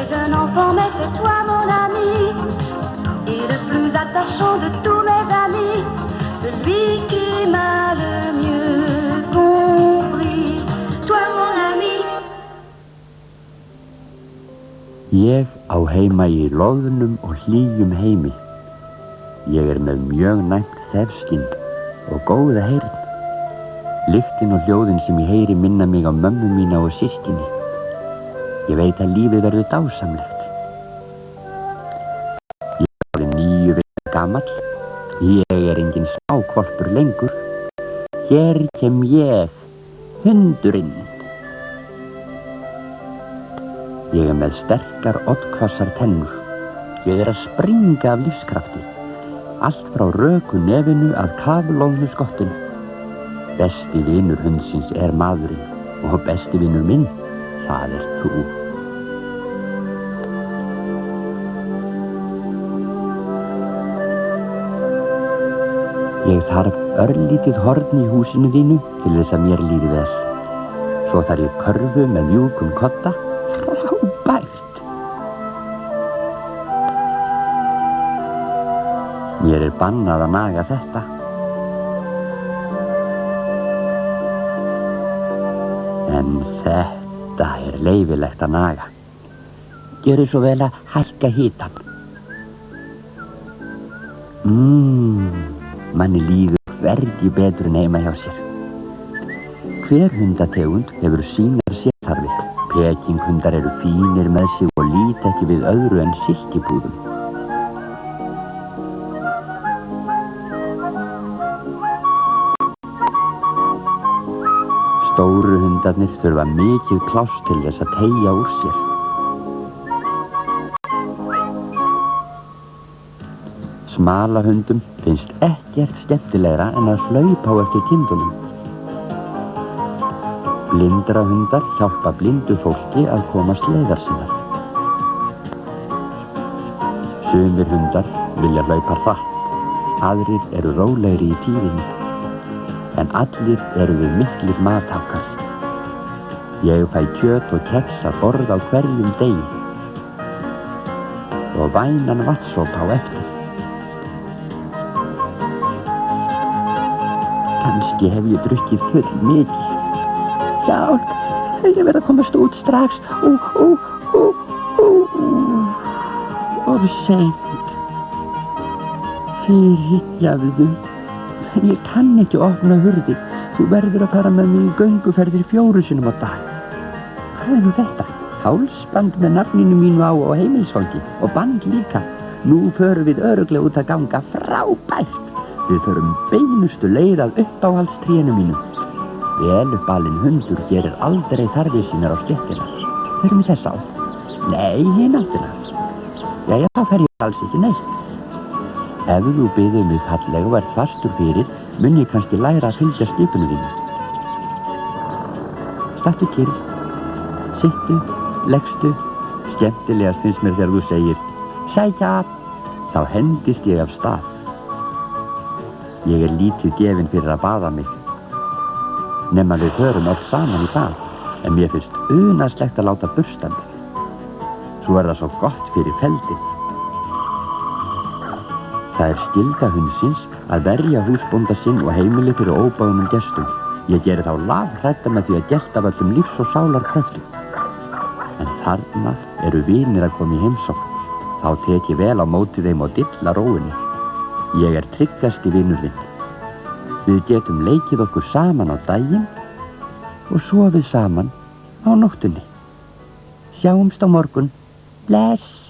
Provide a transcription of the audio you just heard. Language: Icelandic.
es un enfant, mais c'est toi mon ami. Et le plus attachant de tous mes amis, celui qui m'a le mieux compris. Toi mon ami. Ég á heima í loðnum og hlýjum heimi. Ég með mjög næmt þefskinn og góða heyrn. Lyktin og hljóðin sem ég heyri minna mig á mömmu mína og systkini. Ég veit að lífið verður dásamlegt. Ég er orðinn 9 vetra gamall. Ég engin smáhvolpur lengur. Hér kem ég, hundurinn. Ég með sterkar oddhvassar tennur. Ég að springa af lífskrafti. Allt frá röku nefinu að kafloðnu skottinu. Besti vinur hundsins maðurinn og besti vinur minn, það þú. Ég þarf örlítið horn í húsinu þínu til þess að mér líði vel. Svo þarf ég körfu með mjúkum kodda. Frábært! Mér bannað að naga þetta. En þetta leyfilegt að naga. Gjörðu svo vel að hækka hitann. Manni líður hvergi betur en heima hjá sér. Hver hundategund hefur sínar sérþarfir. Pekinghundar eru fínir með sig og líta ekki við öðru en silkibúðum. Stóru hundarnir þurfa mikið pláss til þess að teygja úr sér. Smala hundum finnst ekkert skemmtilegra en að hlaupa á eftir kindunum. Blindra hundar hjálpa blindu fólki að komast leiðar sinnar. Sumir hundar vilja hlaupa hratt, aðrir eru rólegri í tíðinni. En allir eru við miklir mathákar. Ég fæ kjöt og kex að borða á hverjum degi. Og vænan vatnsópa á eftir. Kannski hef ég drukkið full mikið. Hjálp, ég verð að komast út strax. Of seint. Fyrirgefðu. En ég kann ekki opna hurðir. Þú verður að fara með mig í gönguferðir 4 sinnum á dag. Hvað er nú þetta? Hálsband með nafninu mínu á og heimilisfangi. Og band líka. Nú förum við örugglega út að ganga. Frábært! Við förum beinustu leið að uppáhaldstrénu mínu. Vel uppalinn hundur gerir aldrei þarfir sínar á stéttina. Förum við þess átt? Nei, hin áttina. Jæja, þá fer ég alls ekki neitt. Ef þú biður mig fallega og ert fastur fyrir, mun ég kannski læra að fylgja skipinu þínu. Stattu kyrr, sittu, leggstu, skemmtilegast finnst mér þegar þú segir sækja, þá hendist ég af stað. Ég lítið gefinn fyrir að baða mig. Nema við förum öll saman í bað, en mér finnst unaðslegt að láta bursta mig. Svo það svo gott fyrir feldið. Það skylda hundsins að verja húsbónda sinn og heimili fyrir óbáðum gestum. Ég geri þá lafhrædda með því að gelta af öllum lífs- og sálarkröftum. En þarna eru vinir að koma í heimsókn. Þá tek ég vel á móti þeim og dilla róinni. Ég tryggasti vinur þinn. Við getum leikið okkur saman á daginn og sofið saman á nóttunni. Sjáumst á morgun. Bless!